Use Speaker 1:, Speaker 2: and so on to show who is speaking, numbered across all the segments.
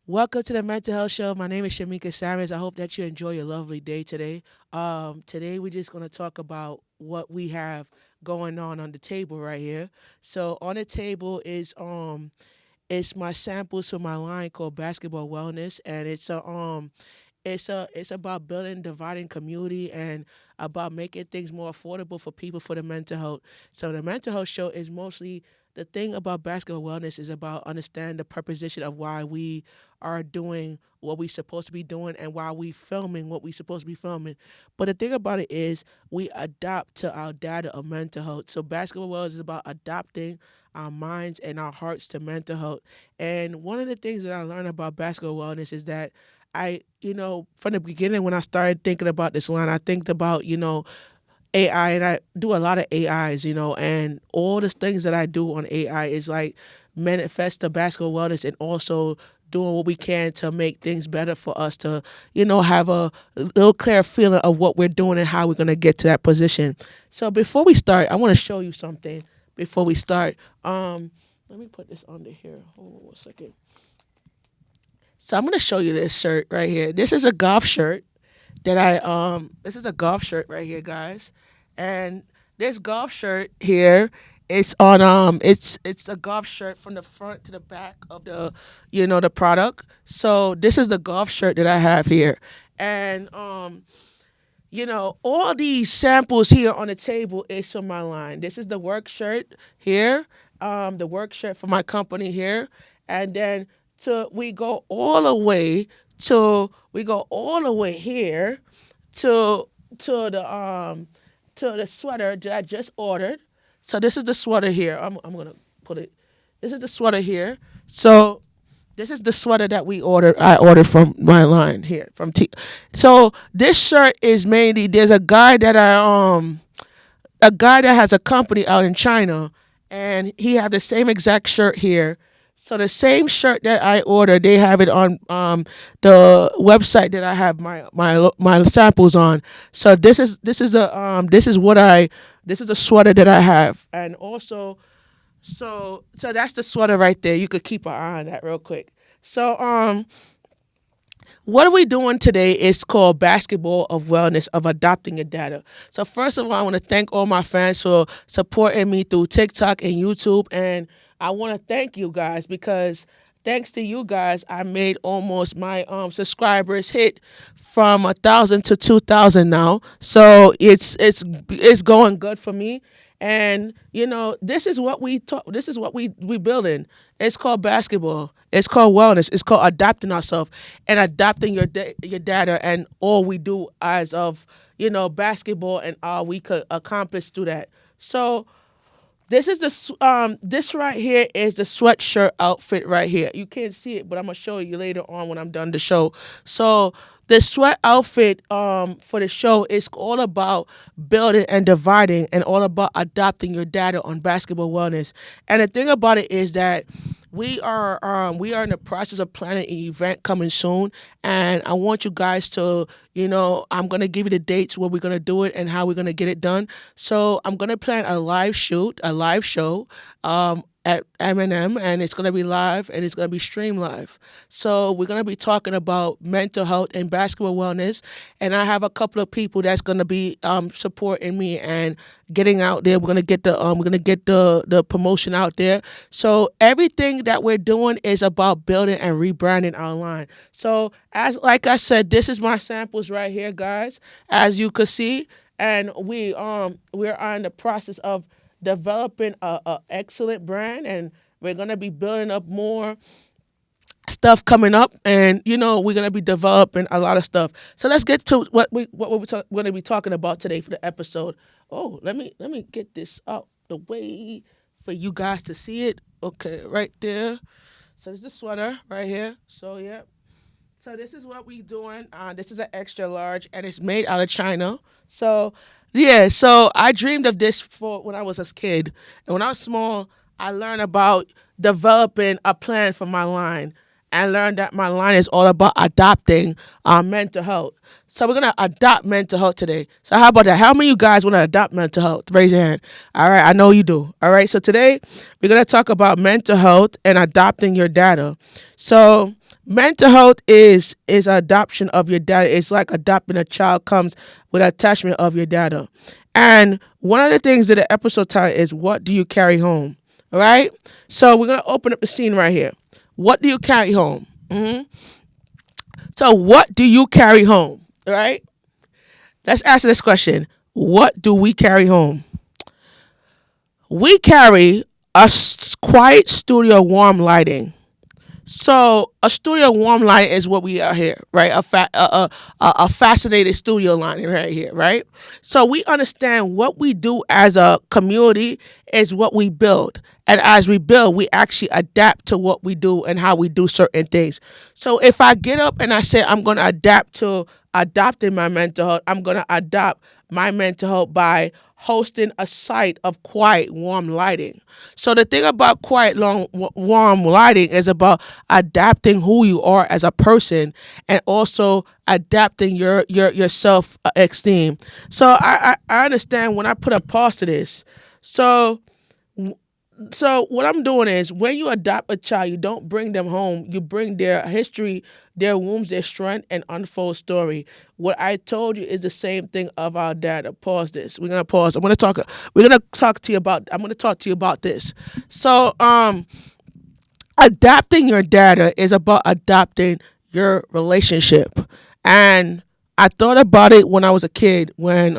Speaker 1: Welcome to the Mental Health Show. My name is Shamika Simons. I hope that you enjoy your lovely day today. Today we're just going to talk about what we have going on the table right here. So on the table is it's my samples for my line called Basketball Wellness, and it's about building, dividing community, and about making things more affordable for people for the mental health. So the mental health show is mostly the thing about basketball wellness is about understanding the proposition of why we are doing what we supposed to be doing and why we filming what we supposed to be filming. But the thing about it is we adapt to our data of mental health. So basketball wellness is about adapting our minds and our hearts to mental health. And one of the things that I learned about basketball wellness is that from the beginning when I started thinking about this line, I think about, AI, and I do a lot of AIs, and all the things that I do on AI is like manifest the basketball wellness and also doing what we can to make things better for us to, have a little clear feeling of what we're doing and how we're going to get to that position. So before we start, I want to show you something before we start. Let me put this under here. Hold on one second. So I'm gonna show you this shirt right here. This is a golf shirt that this is a golf shirt right here, guys. And this golf shirt here, it's a golf shirt from the front to the back of the product. So this is the golf shirt that I have here. And all these samples here on the table is from my line. This is the work shirt here, the work shirt for my company here, and then to we go all the way here to to the um to the sweater that I just ordered. So this is the sweater here. I'm gonna put it. This is the sweater here. So this is the sweater that we ordered. I ordered from my line here from T. So this shirt is mainly there's a guy that has a company out in China, and he have the same exact shirt here. So the same shirt that I ordered, they have it on the website that I have my samples on. So this is the sweater that I have, and also so that's the sweater right there. You could keep an eye on that real quick. So what are we doing today is called Basketball of Wellness of Adopting Your Data. So first of all, I want to thank all my fans for supporting me through TikTok and YouTube. And I want to thank you guys because thanks to you guys, I made almost my subscribers hit from 1,000 to 2,000 now. So it's going good for me. And this is what we talk. This is what we building. It's called basketball. It's called wellness. It's called adapting ourselves and adapting your data and all we do as of basketball and all we could accomplish through that. So this right here is the sweatshirt outfit right here. You can't see it, but I'm gonna show you later on when I'm done the show. So the sweat outfit for the show is all about building and dividing and all about adopting your data on basketball wellness. And the thing about it is that we are in the process of planning an event coming soon, and I want you guys to I'm gonna give you the dates where we're gonna do it and how we're gonna get it done. So I'm gonna plan a live show at M&M, and it's gonna be live and it's gonna be streamed live. So we're gonna be talking about mental health and basketball wellness, and I have a couple of people that's gonna be supporting me and getting out there. We're gonna get the promotion out there. So everything that we're doing is about building and rebranding our line. So as like I said, this is my samples right here, guys, as you could see, and we're on the process of developing a excellent brand, and we're gonna be building up more stuff coming up, and we're gonna be developing a lot of stuff. So let's get to we're gonna be talking about today for the episode. Oh, let me get this out the way for you guys to see it. Okay, right there. So this is the sweater right here. So yeah. So this is what we doing. This is an extra large, and it's made out of China. So yeah, so I dreamed of this for when I was a kid, and when I was small, I learned about developing a plan for my line. And learned that my line is all about adopting mental health. So we're gonna adopt mental health today. So how about that? How many of you guys want to adopt mental health? Raise your hand. All right, I know you do. All right, so today we're gonna talk about mental health and adopting your data. So Mental health is adoption of your data. It's like adopting a child comes with attachment of your data. And one of the things that the episode title is, what do you carry home? All right. So we're gonna open up the scene right here. What do you carry home? So what do you carry home? All right. Let's answer this question. What do we carry home? We carry a quiet studio, warm lighting. So a studio warm light is what we are here, right? A fascinated studio lighting right here, right? So we understand what we do as a community is what we build, and as we build, we actually adapt to what we do and how we do certain things. So if I get up and I say I'm going to adapt to adopting my mental health, I'm going to adopt my mental health by hosting a site of quiet, warm lighting. So the thing about quiet, warm lighting is about adapting who you are as a person, and also adapting your self esteem. So I understand when I put a pause to this. So so what I'm doing is, when you adopt a child, you don't bring them home. You bring their history, their wounds, their strength, and unfold story. What I told you is the same thing of our dad. Pause this. We're gonna pause. We're gonna talk to you about. I'm gonna talk to you about this. So adapting your data is about adopting your relationship. And I thought about it when I was a kid, when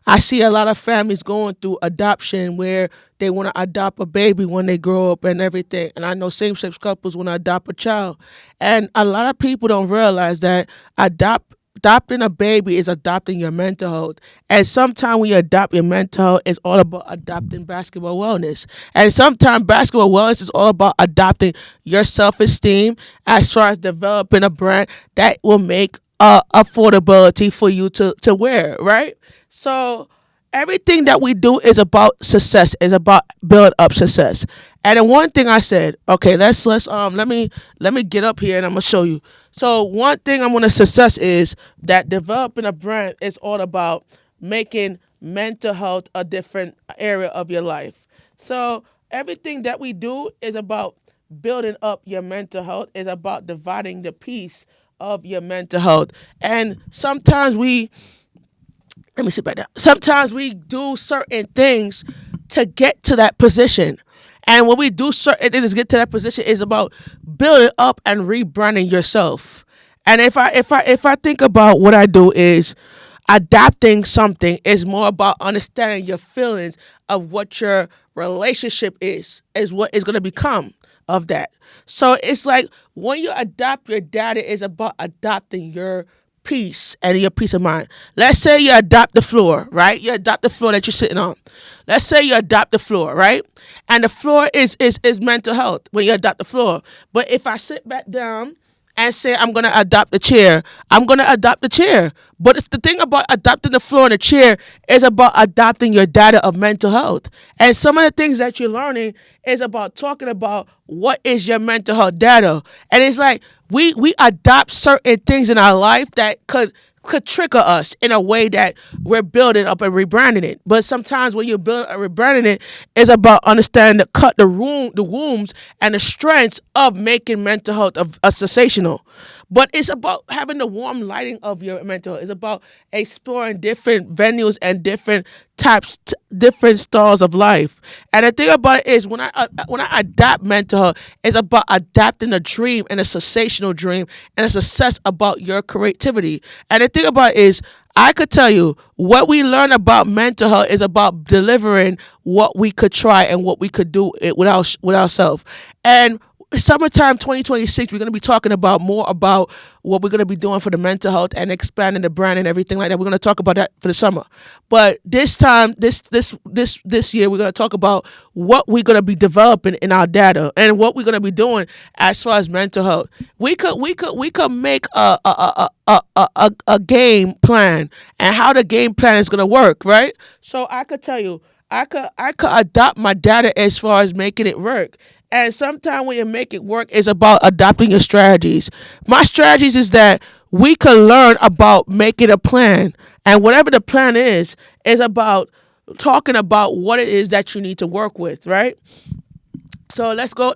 Speaker 1: I see a lot of families going through adoption where they want to adopt a baby when they grow up and everything. And I know same-sex couples want to adopt a child. And a lot of people don't realize that adopting a baby is adopting your mental health. And sometimes when you adopt your mental health, it's all about adopting basketball wellness. And sometimes basketball wellness is all about adopting your self-esteem, as far as developing a brand that will make affordability for you to wear, right? So everything that we do is about success, is about build up success. And then one thing I said, okay, let me get up here and I'm gonna show you. So one thing I'm gonna success is that developing a brand is all about making mental health a different area of your life. So everything that we do is about building up your mental health, is about dividing the piece of your mental health. And sometimes we let me sit back down. Sometimes we do certain things to get to that position. And when we do certain things to get to that position, is about building up and rebranding yourself. And if I think about what I do is adapting something is more about understanding your feelings of what your relationship is what is gonna become of that. So it's like when you adopt your data, is about adopting your peace and your peace of mind. Let's say you adopt the floor, right? You adopt the floor that you're sitting on. Let's say you adopt the floor, right? And the floor is mental health when you adopt the floor. But if I sit back down and say I'm gonna adopt the chair, I'm gonna adopt the chair. But it's the thing about adopting the floor and the chair is about adopting your data of mental health. And some of the things that you're learning is about talking about what is your mental health data. And it's like we adopt certain things in our life that could trigger us in a way that we're building up and rebranding it. But sometimes when you're building and rebranding it, it's about understanding the cut the wounds and the strengths of making mental health of a sensational. But it's about having the warm lighting of your mental health. It's about exploring different venues and different different styles of life. And the thing about it is, when I adapt mental health, it's about adapting a dream and a sensational dream and a success about your creativity. And the thing about it is, I could tell you what we learn about mental health is about delivering what we could try and what we could do it with ourselves. And summertime 2026, we're going to be talking about more about what we're going to be doing for the mental health and expanding the brand and everything like that. We're going to talk about that for the summer. But this time, this year, we're going to talk about what we're going to be developing in our data and what we're going to be doing as far as mental health. We could make a game plan and how the game plan is going to work, right? So I could tell you, I could adopt my data as far as making it work. And sometimes when you make it work, it's about adopting your strategies. My strategies is that we could learn about making a plan. And whatever the plan is about talking about what it is that you need to work with, right? So let's go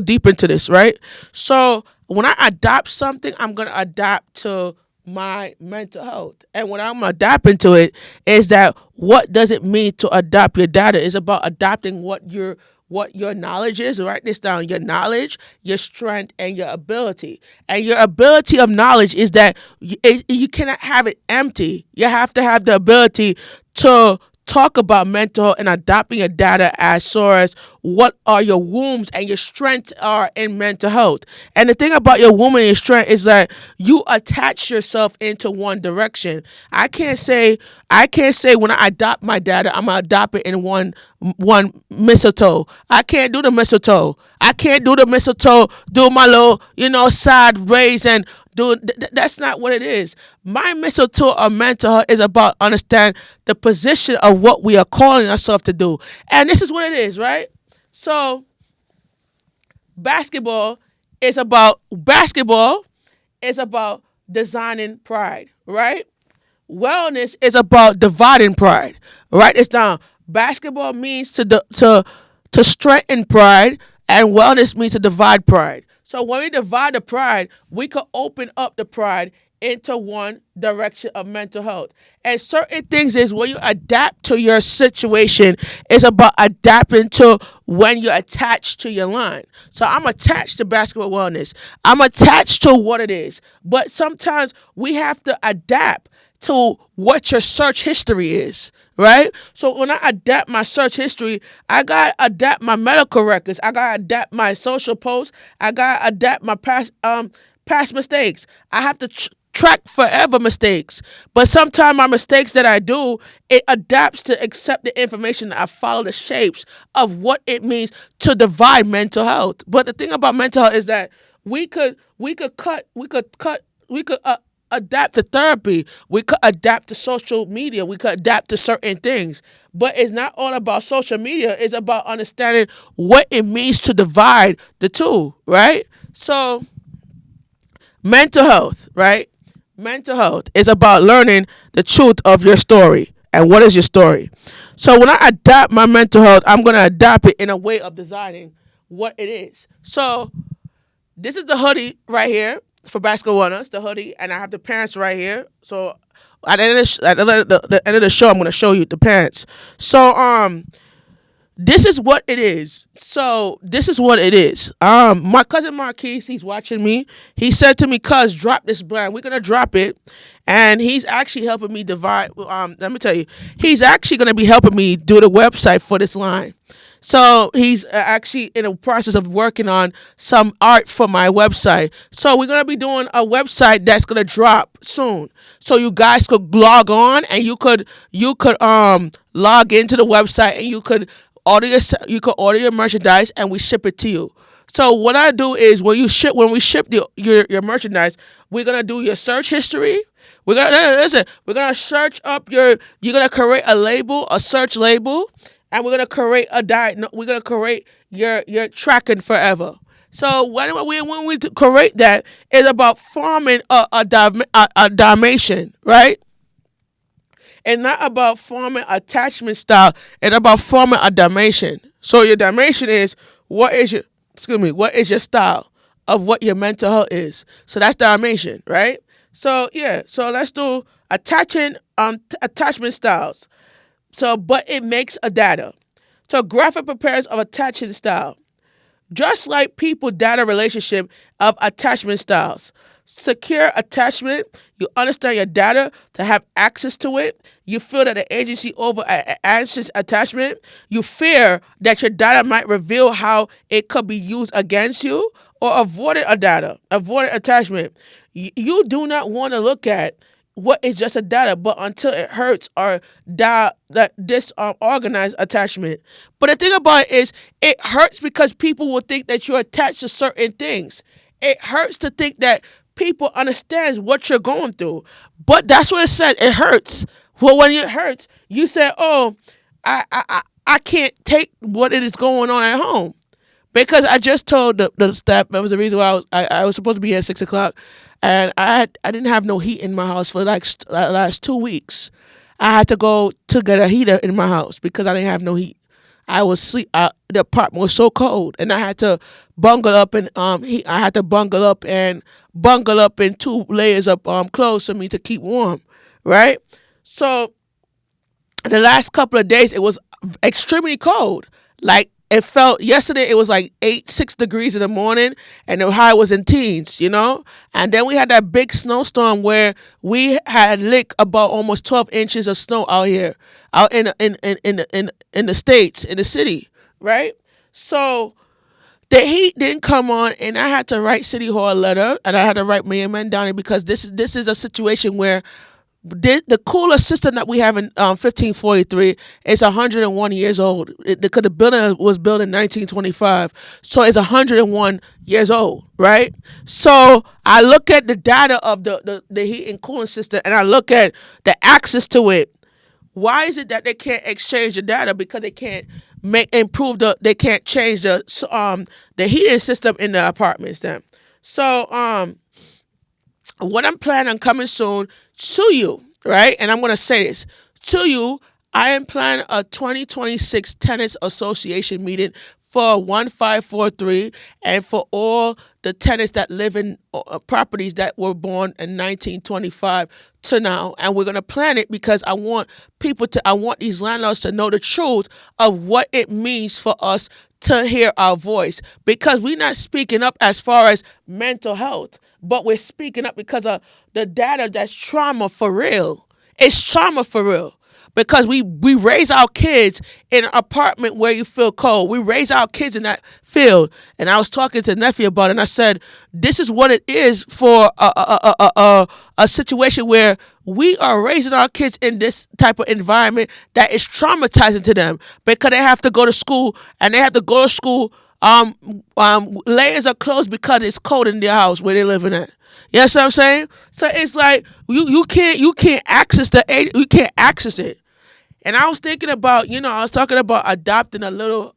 Speaker 1: deep into this, right? So when I adopt something, I'm gonna adapt to my mental health. And when I'm adapting to it is that what does it mean to adopt your data? Is about adopting what your knowledge is. Write this down: your knowledge, your strength, and your ability. And your ability of knowledge is that you cannot have it empty. You have to have the ability to talk about mental health and adopting your data as far as what are your wounds and your strengths are in mental health. And the thing about your wound and your strength is that you attach yourself into one direction. I can't say when I adopt my data, I'm gonna adopt it in one mistletoe. I can't do the mistletoe. I can't do the mistletoe, do my little, side raise and that's not what it is. My mistletoe or mental health is about understand the position of what we are calling ourselves to do. And this is what it is, right? So basketball basketball is about designing pride, right? Wellness is about dividing pride. Write this down. Basketball means to strengthen pride, and wellness means to divide pride. So when we divide the pride, we could open up the pride into one direction of mental health. And certain things is when you adapt to your situation, it's about adapting to when you're attached to your line. So I'm attached to basketball wellness. I'm attached to what it is. But sometimes we have to adapt to what your search history is, right? So when I adapt my search history, I gotta adapt my medical records. I gotta adapt my social posts. I gotta adapt my past mistakes. I have to track forever mistakes. But sometimes my mistakes that I do, it adapts to accept the information. I follow the shapes of what it means to divide mental health. But the thing about mental health is that we could adapt to therapy. We could adapt to social media. We could adapt to certain things. But it's not all about social media. It's about understanding what it means to divide the two, right? So mental health, right? Mental health is about learning the truth of your story. And what is your story? So when I adapt my mental health, I'm going to adapt it in a way of designing what it is. So this is the hoodie right here for basketball runners, the hoodie, and I have the pants right here. So at the end of the show, I'm going to show you the pants. So this is what it is. So this is what it is. My cousin Marquise, he's watching me. He said to me, "Cuz, drop this brand. We're gonna drop it," and he's actually helping me divide. Let me tell you, he's actually gonna be helping me do the website for this line. So he's actually in the process of working on some art for my website. So we're gonna be doing a website that's gonna drop soon. So you guys could log on and you could log into the website and you could order your merchandise and we ship it to you. So what I do is when we ship your merchandise, we're gonna do your search history. We're gonna listen. We're gonna search up You're gonna create a label, a search label, and we're gonna create a diet. No, we're gonna create your tracking forever. So when we create that, it's about forming a dimension, right? And not about forming attachment style. It's about forming a dimension. So your dimension is what is your style of what your mental health is. So that's the dimension, right? So yeah, so let's do attachment styles. So but it makes a data. So graphic prepares of attachment style. Just like people data relationship of attachment styles. Secure attachment, you understand your data to have access to it. You feel that the agency over access attachment. You fear that your data might reveal how it could be used against you or avoided attachment. You do not want to look at what is just a data, but until it hurts or that this organized attachment. But the thing about it is, it hurts because people will think that you're attached to certain things. It hurts to think that people understands what you're going through. But that's what it says. It hurts. Well, when it hurts, you say, "Oh, I can't take what it is going on at home." Because I just told the staff that was the reason why I was supposed to be here at 6 o'clock, and I didn't have no heat in my house for like last 2 weeks. I had to go to get a heater in my house because I didn't have no heat. I was sleep. The apartment was so cold, and I had to bungle up and I had to bungle up in two layers of clothes for me to keep warm, right? So the last couple of days it was extremely cold. Like it felt yesterday it was like 6 degrees in the morning and the high was in teens, And then we had that big snowstorm where we had lick about almost 12 inches of snow out here, out in the states, in the city, right? So the heat didn't come on, and I had to write City Hall a letter, and I had to write Mayor Mandani because this is a situation where the cooler system that we have in 1543 is 101 years old because the building was built in 1925, so it's 101 years old, right? So I look at the data of the heat and cooling system, and I look at the access to it. Why is it that they can't exchange the data? Because they can't they can't change the heating system in the apartments then. So what I'm planning on coming soon to you, right? And I'm going to say this to you. I am planning a 2026 tenants association meeting for 1543 and for all the tenants that live in properties that were born in 1925 to now. And we're going to plan it because I want these landlords to know the truth of what it means for us to hear our voice, because we're not speaking up as far as mental health, but we're speaking up because of the data that's trauma for real. It's trauma for real. Because we raise our kids in an apartment where you feel cold. We raise our kids in that field. And I was talking to nephew about it, and I said, this is what it is for a situation where we are raising our kids in this type of environment that is traumatizing to them because they have to go to school, and they have to go to school layers of clothes because it's cold in their house where they're living at. You know what I'm saying? So it's like you can't access you can't access it. And I was thinking about, I was talking about adopting a little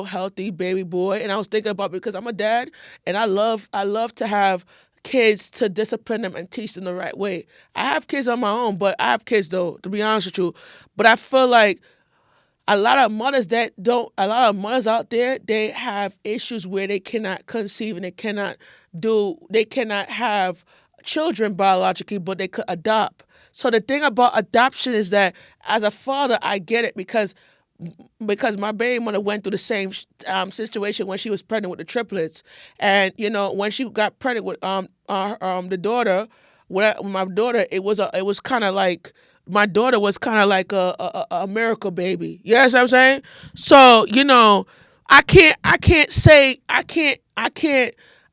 Speaker 1: healthy baby boy, and I was thinking about, because I'm a dad and I love to have kids, to discipline them and teach them the right way. I have kids on my own, but I have kids though, to be honest with you. But I feel like a lot of mothers out there, they have issues where they cannot conceive and they cannot have children biologically, but they could adopt. So the thing about adoption is that as a father, I get it because my baby mother went through the same situation when she was pregnant with the triplets, and when she got pregnant with the daughter, my daughter, it was kind of like my daughter was kind of like a miracle baby. You know what I'm saying? So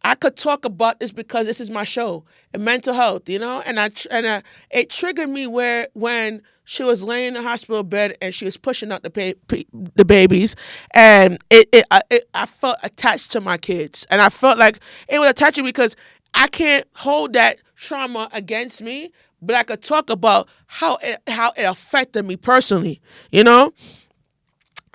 Speaker 1: I could talk about this because this is my show and mental health, it triggered me where when she was laying in the hospital bed and she was pushing out the babies, and I felt attached to my kids, and I felt like it was attaching because I can't hold that trauma against me, but I could talk about how it affected me personally,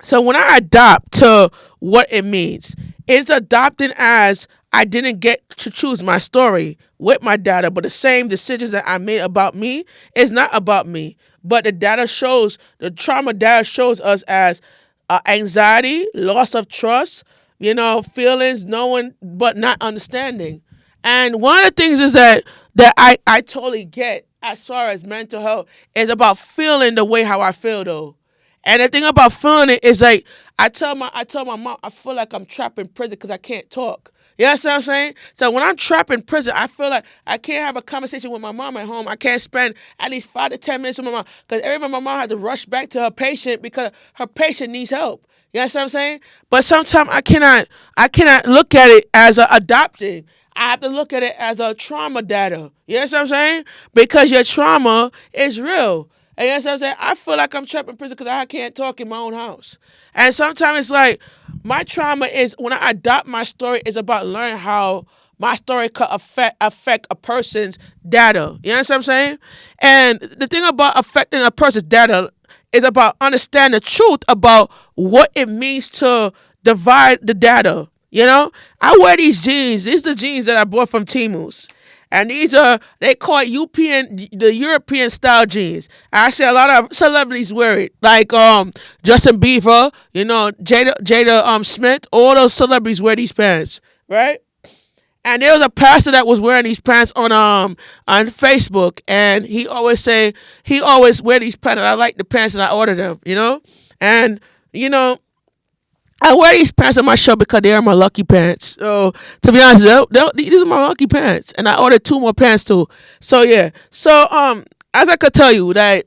Speaker 1: So when I adopt to what it means, it's adopting as I didn't get to choose my story with my data, but the same decisions that I made about me is not about me. But the trauma data shows us as anxiety, loss of trust, feelings, knowing, but not understanding. And one of the things is that I totally get as far as mental health is about feeling the way how I feel though. And the thing about feeling it is like I tell my mom I feel like I'm trapped in prison because I can't talk. You know what I'm saying? So when I'm trapped in prison, I feel like I can't have a conversation with my mom at home. I can't spend at least 5 to 10 minutes with my mom because every time my mom had to rush back to her patient because her patient needs help. You know what I'm saying? But sometimes I cannot look at it as adopting. I have to look at it as a trauma data. You know what I'm saying? Because your trauma is real. And you know what I'm saying? I feel like I'm trapped in prison because I can't talk in my own house. And sometimes it's like my trauma is when I adopt my story, it's about learning how my story could affect a person's data. You know what I'm saying? And the thing about affecting a person's data is about understanding the truth about what it means to divide the data. I wear these jeans. These are the jeans that I bought from Timu's. And these are, they call it European, the European style jeans. I see a lot of celebrities wear it, like Justin Bieber, Jada Smith. All those celebrities wear these pants, right? And there was a pastor that was wearing these pants on Facebook, and he always wear these pants. And I like the pants, and I order them. And you know I wear these pants on my show because they are my lucky pants. So to be honest, these are my lucky pants, and I ordered two more pants too. So yeah. So as I could tell you that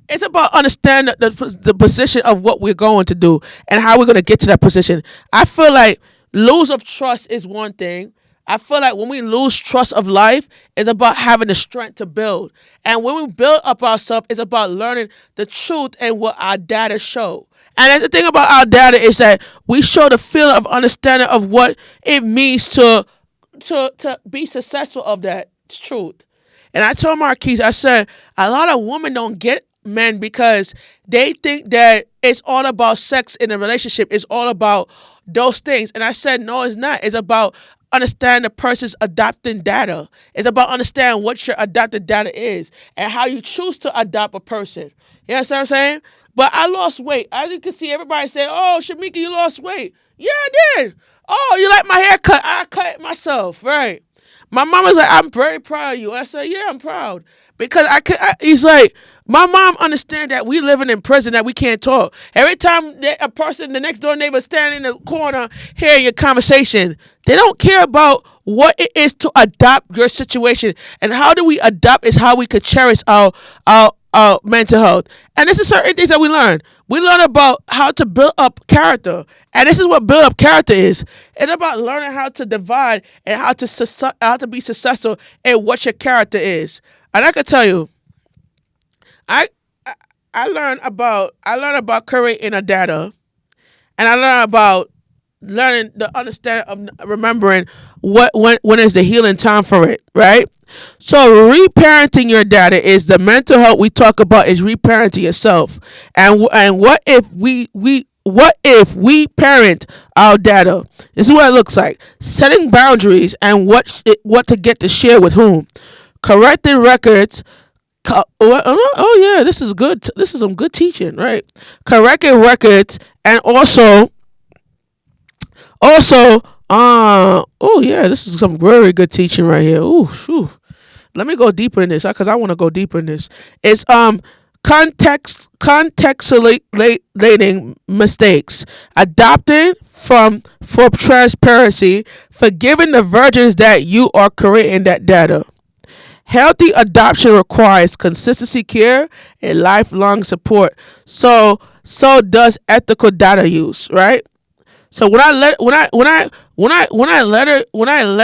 Speaker 1: it's about understanding the position of what we're going to do and how we're going to get to that position. I feel like lose of trust is one thing. I feel like when we lose trust of life, it's about having the strength to build. And when we build up ourselves, it's about learning the truth and what our data show. And that's the thing about our data is that we show the feeling of understanding of what it means to be successful of that truth. And I told Marquise, I said, a lot of women don't get men because they think that it's all about sex in a relationship. It's all about those things. And I said, no, it's not. It's about understand the person's adopting data. It's about understanding what your adopted data is and how you choose to adopt a person. You know what I'm saying? But I lost weight. As you can see, everybody say, oh, Shamika, you lost weight. Yeah, I did. Oh, you like my haircut? I cut it myself, right? My mom was like, I'm very proud of you. And I said, yeah, I'm proud. Because he's like, my mom understands that we living in prison, that we can't talk. Every time a person, the next door neighbor standing in the corner, hearing your conversation, they don't care about what it is to adopt your situation. And how do we adopt is how we could cherish our mental health. And this is certain things that we learn. We learn about how to build up character. And this is what build up character is. It's about learning how to divide and how to be successful in what your character is. And I can tell you, I I learned about creating a data, and I learned about learning the understanding of remembering when is the healing time for it, right? So reparenting your data is the mental health we talk about is reparenting yourself. And what if we parent our data? This is what it looks like. Setting boundaries and what to get to share with whom. Correcting records. Oh yeah, this is good. This is some good teaching, right? Correcting records and also, oh yeah, this is some very good teaching right here. Ooh, shoo. Let me go deeper in this because I want to go deeper in this. It's contextualizing mistakes, adopting for transparency, forgiving the virgins that you are creating that data. Healthy adoption requires consistency, care, and lifelong support. So does ethical data use, right? So when I let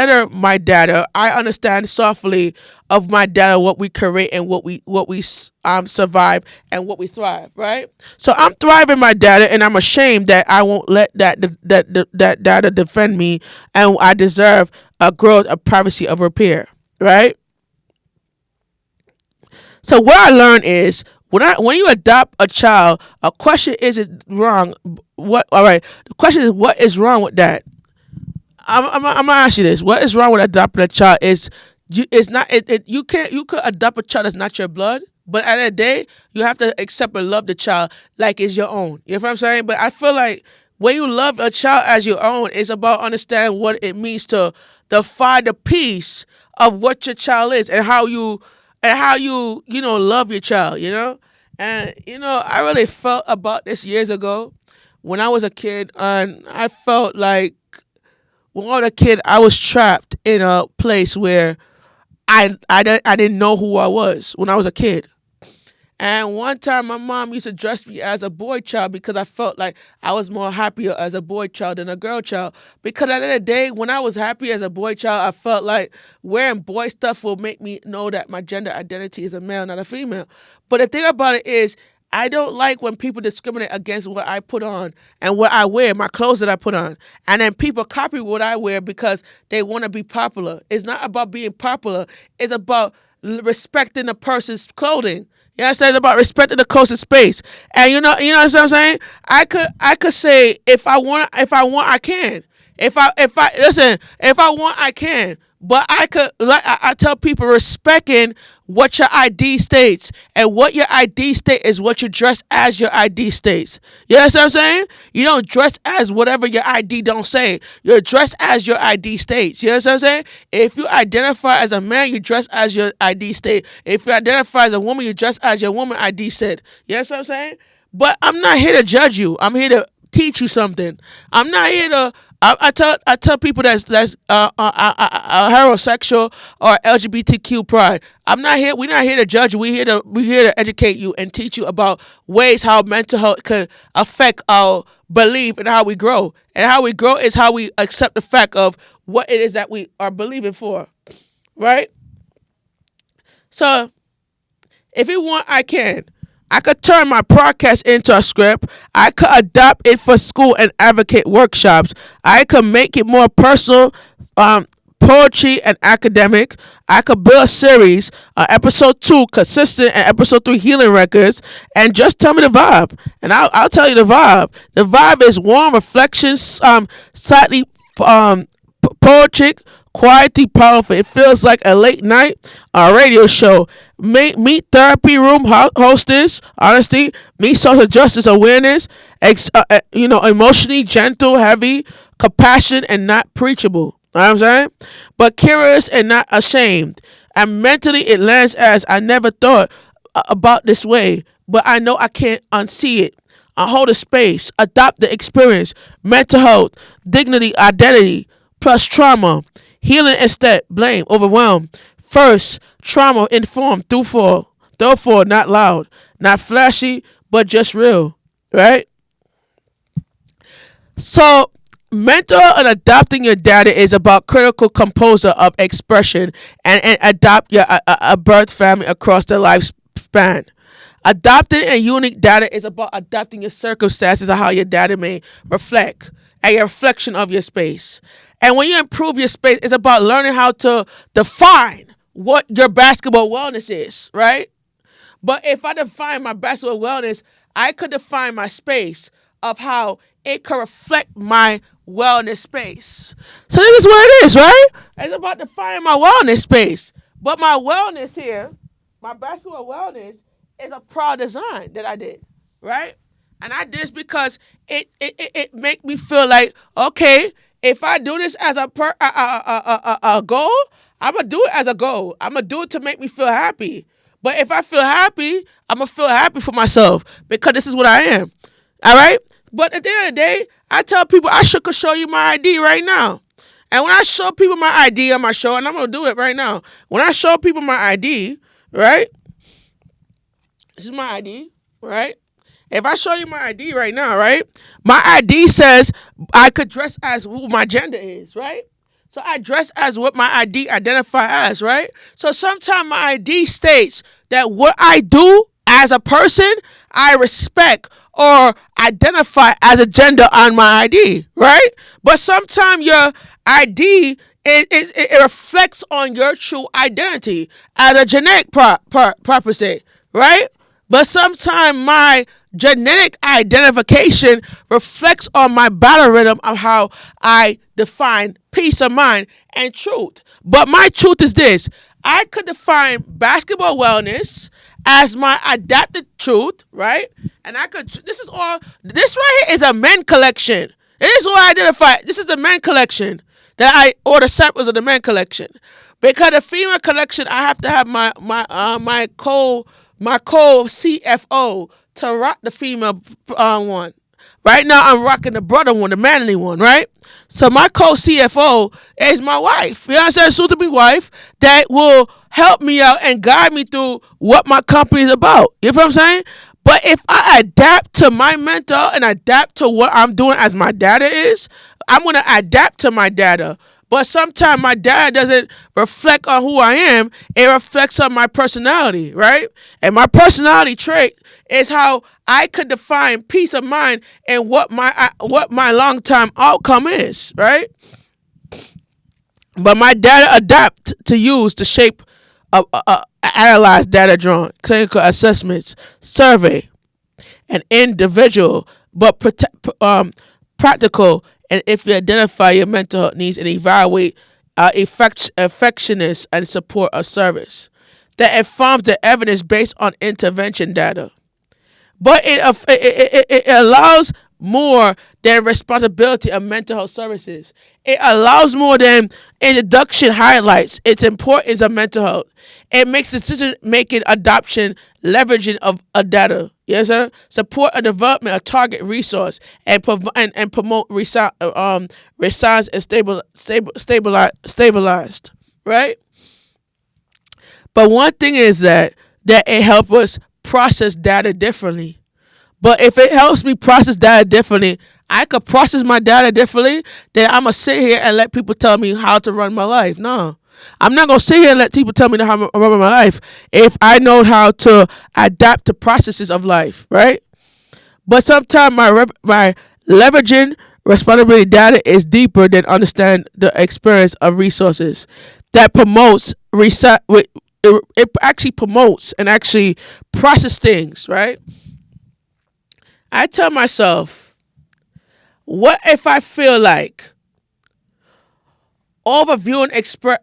Speaker 1: her my data, I understand softly of my data what we create and what we survive and what we thrive, right? So I'm thriving my data, and I'm ashamed that I won't let that data defend me, and I deserve a growth, a privacy, of repair, right? So what I learned is when you adopt a child, a question isn't wrong. What all right? The question is what is wrong with that? I'm gonna ask you this: what is wrong with adopting a child? It's not you could adopt a child that's not your blood, but at the end of the day, you have to accept and love the child like it's your own. You know what I'm saying? But I feel like when you love a child as your own, it's about understanding what it means to define the piece of what your child is and how you love your child. And I really felt about this years ago when I was a kid, and I felt like when I was a kid, I was trapped in a place where I didn't know who I was when I was a kid. And one time, my mom used to dress me as a boy child because I felt like I was more happier as a boy child than a girl child. Because at the end of the day, when I was happy as a boy child, I felt like wearing boy stuff will make me know that my gender identity is a male, not a female. But the thing about it is, I don't like when people discriminate against what I put on and what I wear, my clothes that I put on. And then people copy what I wear because they want to be popular. It's not about being popular. It's about respecting the person's clothing. You know what I'm saying? It's about respecting the closest space. And what I'm saying? I could say if I want, I can. If I want, I can. But I could, like I tell people, respecting what your ID states, and what your ID state is what you dress as your ID states. You know what I'm saying? You don't dress as whatever your ID don't say. You're dressed as your ID states. You know what I'm saying? If you identify as a man, you dress as your ID state. If you identify as a woman, you dress as your woman ID state. You know what I'm saying? But I'm not here to judge you. I'm here to teach you something. I'm not here to. I tell people heterosexual or LGBTQ pride. I'm not here. We're not here to judge you. We here to educate you and teach you about ways how mental health could affect our belief and how we grow. And how we grow is how we accept the fact of what it is that we are believing for. Right. So if you want, I can. I could turn my podcast into a script. I could adapt it for school and advocate workshops. I could make it more personal, poetry and academic. I could build a series, episode 2 consistent and episode 3 healing records, and just tell me the vibe, and I'll tell you the vibe. The vibe is warm reflections, slightly poetic, quietly powerful. It feels like a late night radio show. Meet therapy room hostess, honesty. Meet social justice awareness. Emotionally gentle, heavy, compassion, and not preachable. You know what I'm saying? But curious and not ashamed. And mentally, it lands as I never thought about this way, but I know I can't unsee it. I hold a space, adopt the experience, mental health, dignity, identity, plus trauma, healing instead, blame, overwhelm. First, trauma informed through fall, therefore not loud, not flashy, but just real, right? So, mental and adopting your data is about critical composer of expression, and adopt your a birth family across the lifespan. Adopting a unique data is about adapting your circumstances of how your data may reflect, and your reflection of your space. And when you improve your space, it's about learning how to define what your basketball wellness is, right? But if I define my basketball wellness, I could define my space of how it could reflect my wellness space. So this is what it is, right? It's about defining my wellness space. But my wellness here, my basketball wellness, is a proud design that I did, right? And I did this because it make me feel like, okay, if I do this as a goal, I'm gonna do it as a goal. I'm gonna do it to make me feel happy. But if I feel happy, I'm gonna feel happy for myself because this is what I am. All right. But at the end of the day, I tell people could show you my ID right now. And when I show people my ID on my show, and I'm gonna do it right now. When I show people my ID, right? This is my ID, right? If I show you my ID right now, right? My ID says I could dress as who my gender is, right? So I dress as what my ID identify as, right? So sometimes my ID states that what I do as a person, I respect or identify as a gender on my ID, right? But sometimes your ID it reflects on your true identity as a genetic property, right? But sometimes my genetic identification reflects on my biorhythm of how I define peace of mind and truth. But my truth is this: I could define basketball wellness as my adapted truth, right? And I could. This is all. This right here is a men collection. This is what I identify. This is the men collection that or the samples of the men collection. Because the female collection, I have to have my co-CFO to rock the female one. Right now, I'm rocking the brother one, the manly one, right? So my co-CFO is my wife. You know what I'm saying? Soon to be wife that will help me out and guide me through what my company is about. You know what I'm saying? But if I adapt to my mentor and adapt to what I'm doing as my data is, I'm going to adapt to my data. But sometimes my data doesn't reflect on who I am. It reflects on my personality, right? And my personality trait is how I could define peace of mind and what my long term outcome is, right? But my data adapt to use to shape analyze data drawn, clinical assessments, survey, and individual, but practical. And if you identify your mental health needs and evaluate effectiveness and support of service. That informs the evidence based on intervention data. But it allows more than responsibility of mental health services. It allows more than introduction highlights its importance of mental health. It makes decision making adoption leveraging of a data. Yes, sir. Support a development of target resource and promote resilience and stabilized. Right. But one thing is that it helps us process data differently. But if it helps me process data differently, I could process my data differently, then I'm going to sit here and let people tell me how to run my life. No. I'm not going to sit here and let people tell me how to run my life if I know how to adapt to processes of life, right? But sometimes my leveraging responsibility data is deeper than understand the experience of resources that promotes reset. It actually promotes and actually process things, right? I tell myself, what if I feel like overviewing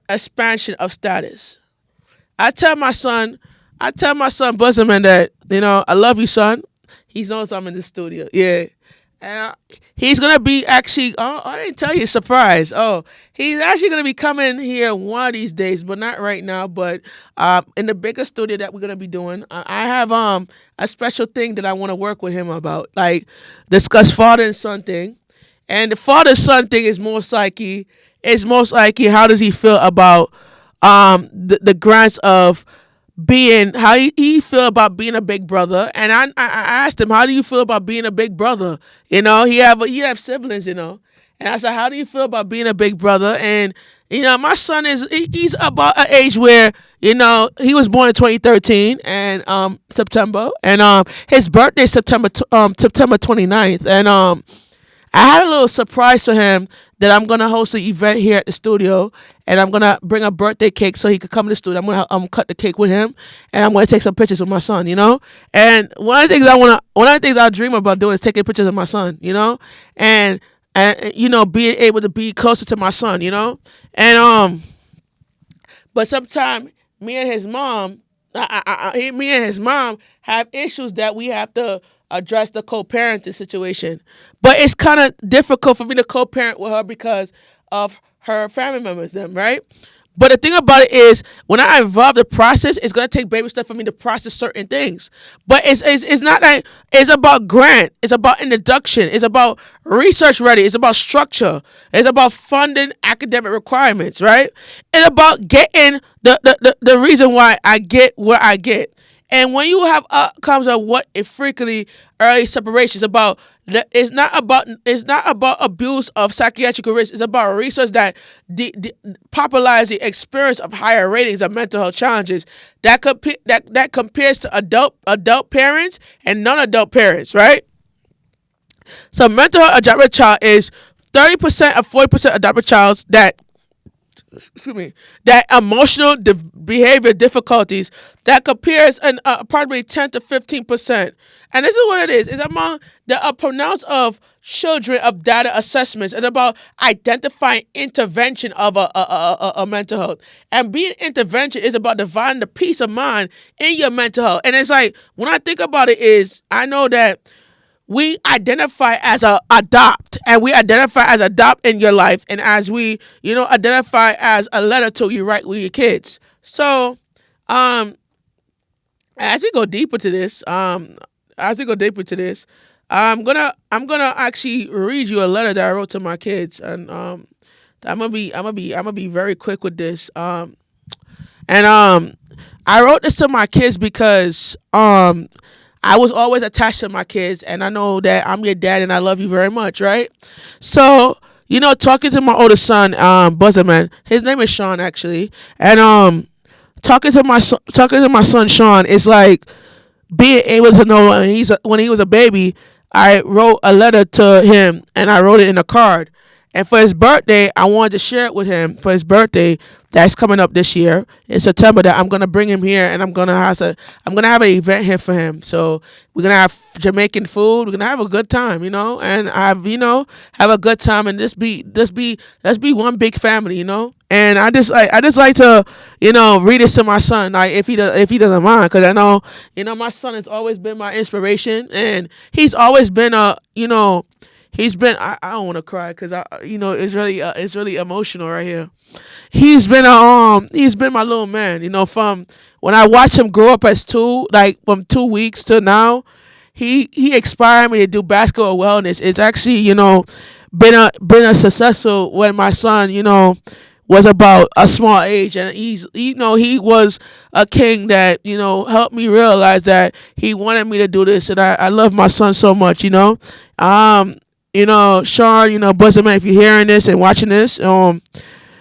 Speaker 1: expansion of status? I tell my son Buzzerman that, I love you, son. He knows I'm in the studio. Yeah. And he's going to be actually, I didn't tell you, surprise. Oh, he's actually going to be coming here one of these days, but not right now. But in the bigger studio that we're going to be doing, I have a special thing that I want to work with him about, like discuss father and son thing. And the father son thing is most likely how does he feel about the grants of being how he feel about being a big brother. And I asked him, how do you feel about being a big brother? He have siblings, and I said, how do you feel about being a big brother? And my son he's about an age where he was born in 2013 and September, and his birthday is September 29th. And I had a little surprise for him that I'm gonna host an event here at the studio, and I'm gonna bring a birthday cake so he could come to the studio. I'm gonna cut the cake with him, and I'm gonna take some pictures with my son. And one of the things I dream about doing is taking pictures of my son. And being able to be closer to my son. And but sometimes me and his mom have issues that we have to address the co-parenting situation. But it's kind of difficult for me to co-parent with her because of her family members, them, right? But the thing about it is, when I involve the process, it's gonna take baby steps for me to process certain things. But it's not like it's about grant. It's about introduction. It's about research ready. It's about structure. It's about funding academic requirements, right? It's about getting the reason why I get where I get. And when you have outcomes of what it frequently early separation is about, it's not about abuse of psychiatric risk. It's about research that popularize the experience of higher ratings of mental health challenges that compares to adult parents and non-adult parents, right? So mental health adopted child is 30% of 40% adopted childs that emotional behavior difficulties that compares in approximately 10 to 15%. And this is what it is. It's among the pronounced of children of data assessments. It's about identifying intervention of a mental health. And being intervention is about defining the peace of mind in your mental health. And it's like, when I think about it is, I know that we identify as adopt, and we identify as adopt in your life, and as we identify as a letter to you write with your kids. So as we go deeper to this, I'm gonna actually read you a letter that I wrote to my kids. And I'm gonna be very quick with this. And I wrote this to my kids because I was always attached to my kids, and I know that I'm your dad and I love you very much, right? So, talking to my oldest son, Buzzerman, his name is Sean actually, and talking to my son Sean is like being able to know when he was a baby. I wrote a letter to him, and I wrote it in a card, And for his birthday, I wanted to share it with him for his birthday that's coming up this year in September. That I'm gonna bring him here, and I'm gonna have an event here for him. So we're gonna have Jamaican food. We're gonna have a good time, and have a good time, and let's be one big family, And I just like to read this to my son, like if he doesn't mind, because I know my son has always been my inspiration, and he's always been he's been I don't want to cry because it's really emotional right here. He's been my little man, from when I watched him grow up as two, like from 2 weeks to now. He inspired me to do basketball wellness. It's actually, been a successful when my son, was about a small age, and he was a king that helped me realize that he wanted me to do this, and I love my son so much. Sean, Buzzman, if you're hearing this and watching this,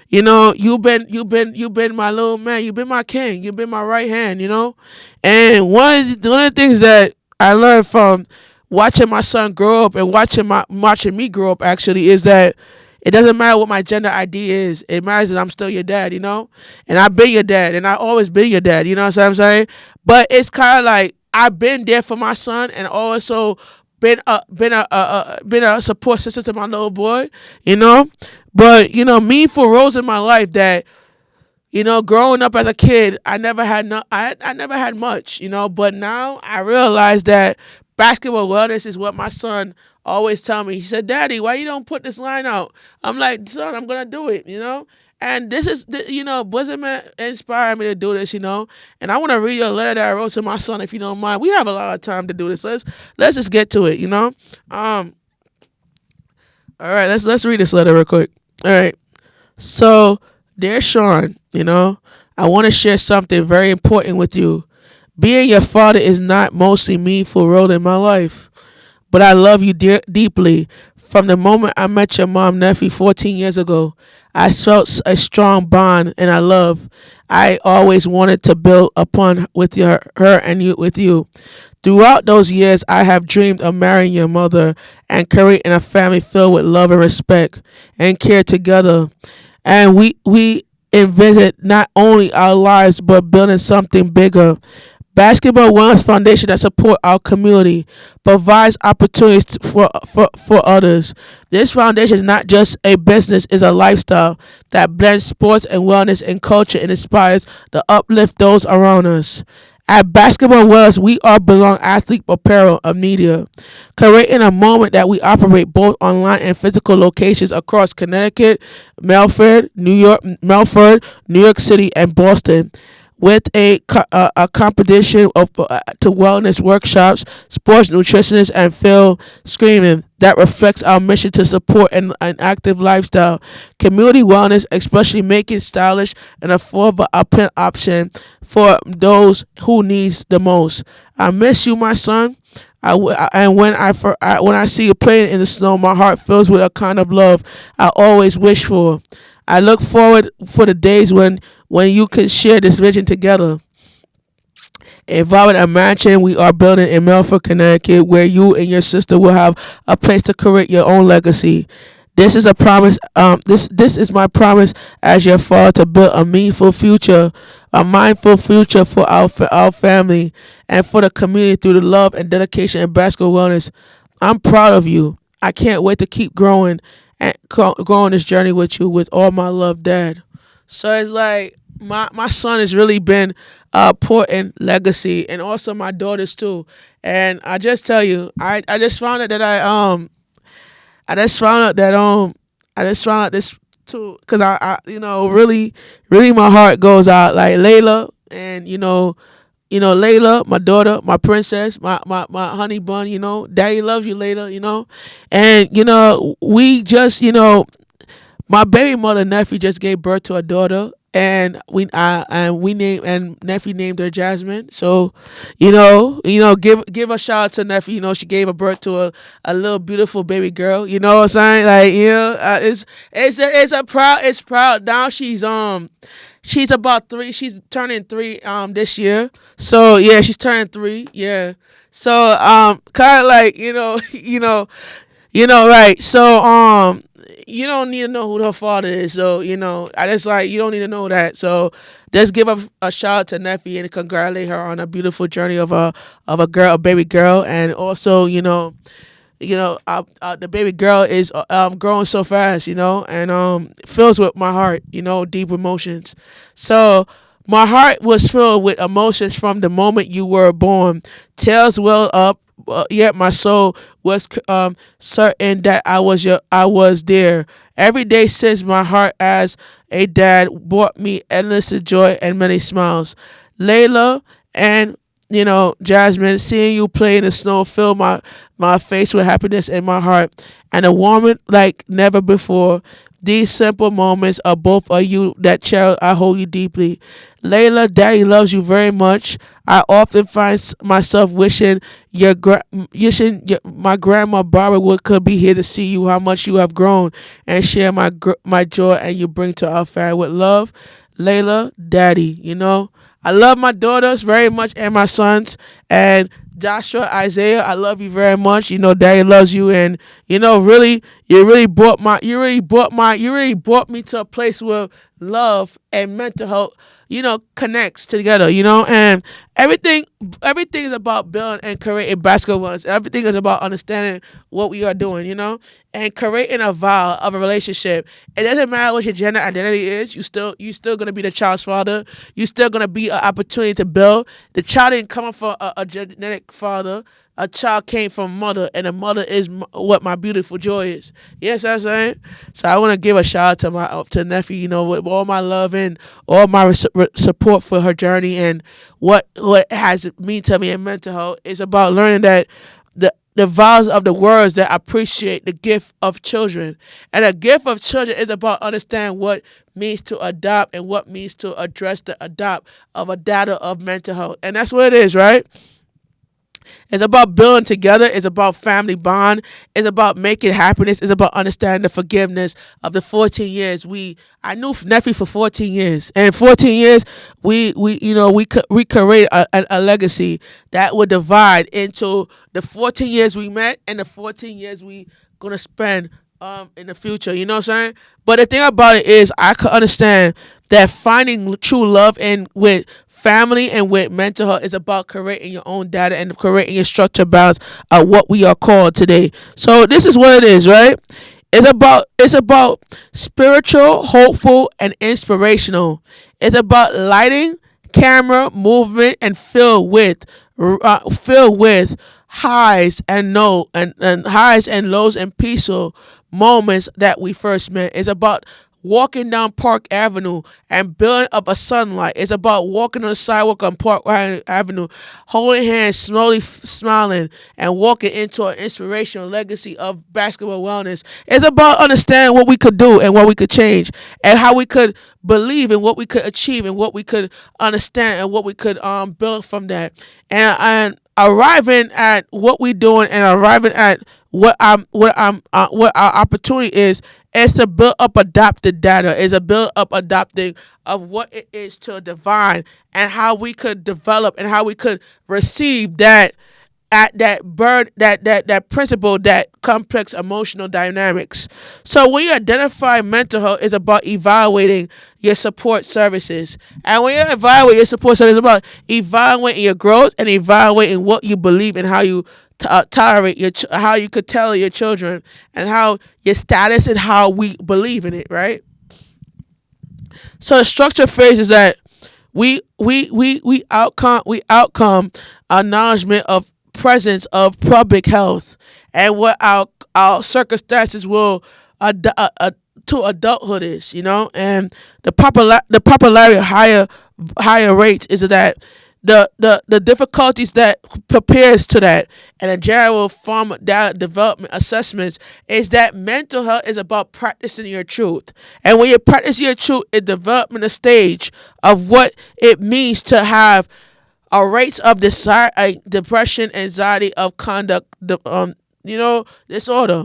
Speaker 1: you've been my little man. You've been my king. You've been my right hand. And one of the things that I learned from watching my son grow up and watching me grow up actually is that it doesn't matter what my gender ID is. It matters that I'm still your dad. And I've been your dad, and I always been your dad. You know what I'm saying? But it's kind of like I've been there for my son, and also been a support system to my little boy. You know, but meaningful roles in my life that growing up as a kid, I never had I never had much, but now I realize that basketball wellness is what my son always tell me. He said, "Daddy, why you don't put this line out?" I'm like, "Son, I'm gonna do it." And this is, Bosom inspired me to do this, And I want to read a letter that I wrote to my son, if you don't mind. We have a lot of time to do this. Let's just get to it. All right, let's read this letter real quick. All right. So, dear Sean, I want to share something very important with you. Being your father is not mostly meaningful role in my life, but I love you deeply. From the moment I met your mom, Nephi, 14 years ago, I felt a strong bond and I love. I always wanted to build upon with her and you with you. Throughout those years, I have dreamed of marrying your mother and creating a family filled with love and respect and care together. And we envision not only our lives but building something bigger. Basketball Wellness Foundation that support our community provides opportunities for others. This foundation is not just a business, it's a lifestyle that blends sports and wellness and culture and inspires to uplift those around us. At Basketball Wellness, we are belong athlete apparel of media, creating a moment that we operate both online and physical locations across Connecticut, Melford, New York City, and Boston with a competition of to wellness workshops, sports nutritionists, and field screening that reflects our mission to support an active lifestyle, community wellness, especially making stylish and affordable option for those who needs the most. I miss you, my son. And when I see you playing in the snow, my heart fills with a kind of love I always wish for. I look forward for the days when you can share this vision together. Involving a mansion we are building in Melford, Connecticut, where you and your sister will have a place to create your own legacy. This is a promise. This is my promise as your father to build a meaningful future, a mindful future for our family and for the community through the love and dedication in basketball wellness. I'm proud of you. I can't wait to keep growing and go on this journey with you with all my love, Dad. So it's like my son has really been a important legacy, and also my daughters too. And I just tell you, I just found out that I just found out this too, because really really my heart goes out like Layla, and Layla, my daughter, my princess, my honey bun. Daddy loves you, Layla. And we just my baby mother nephew just gave birth to a daughter, and we named and nephew named her Jasmine. So, give a shout out to nephew. She gave a birth to a little beautiful baby girl. You know what I'm saying? Like, it's proud. Now she's about 3. She's turning 3 this year. So yeah, she's turning 3. Yeah. So kind of like right. So you don't need to know who her father is. So, I just like, you don't need to know that. So just give a shout out to Neffy and congratulate her on a beautiful journey of a girl, a baby girl. And also, the baby girl is growing so fast, and fills with my heart, deep emotions. So my heart was filled with emotions from the moment you were born. Tears well up, yet my soul was certain that I was there. Every day since my heart as a dad brought me endless joy and many smiles. Layla and Jasmine, seeing you play in the snow filled my face with happiness in my heart and a warmth like never before. These simple moments are both of you that cherish I hold you deeply. Layla, Daddy loves you very much. I often find myself wishing my grandma Barbara could be here to see you, how much you have grown, and share my joy and you bring to our family with love. Layla, Daddy, I love my daughters very much and my sons. And Joshua, Isaiah, I love you very much. Daddy loves you, and really, you really brought me to a place where love and mental health, connects together. And everything, everything is about building and creating basketball. Everything is about understanding what we are doing. And creating a vow of a relationship. It doesn't matter what your gender identity is. You still gonna be the child's father. You still gonna be an opportunity to build. The child didn't come from a genetic father. A child came from mother, and a mother is what my beautiful joy is. Yes, I'm saying. So I want to give a shout out to my to nephew. With all my love and all my support for her journey and what has it mean to me in mental health. It's about learning that the vows of the words that appreciate the gift of children. And a gift of children is about understanding what means to adopt and what means to address the adopt of a data of mental health. And that's what it is, right? It's about building together. It's about family bond. It's about making happiness. It's about understanding the forgiveness of the 14 years. I knew nephew for 14 years, and 14 years we create a legacy that would divide into the 14 years we met and the 14 years we gonna spend in the future. You know what I'm saying? But the thing about it is, I could understand that finding true love in with family and with mental health is about creating your own data and creating your structure balance of what we are called today. So this is what it is, right? It's about spiritual, hopeful, and inspirational. It's about lighting, camera, movement, and filled with highs and no and highs and lows and peaceful moments that we first met. It's about walking down Park Avenue and building up a sunlight. It's about walking on the sidewalk on Park Avenue, holding hands, slowly smiling, and walking into an inspirational legacy of basketball wellness. It's about understanding what we could do and what we could change, and how we could believe in what we could achieve and what we could understand and what we could build from that. And arriving at what we're doing and arriving at what our opportunity is to build up adopted data, is a build up adopting of what it is to divine and how we could develop and how we could receive that at that bird that principle, that complex emotional dynamics. So when you identify mental health, it's about evaluating your support services. And when you evaluate your support services, it's about evaluating your growth and evaluating what you believe and how you tolerate how you could tell your children and how your status and how we believe in it, right? So the structure phase is that we outcome acknowledgement of presence of public health and what our circumstances will to adulthood is, and the popularity of higher rates is that the difficulties that prepares to that, and a general form of data development assessments is that mental health is about practicing your truth. And when you're practicing your truth, it's developing a stage of what it means to have a rates of depression, anxiety, of conduct, disorder,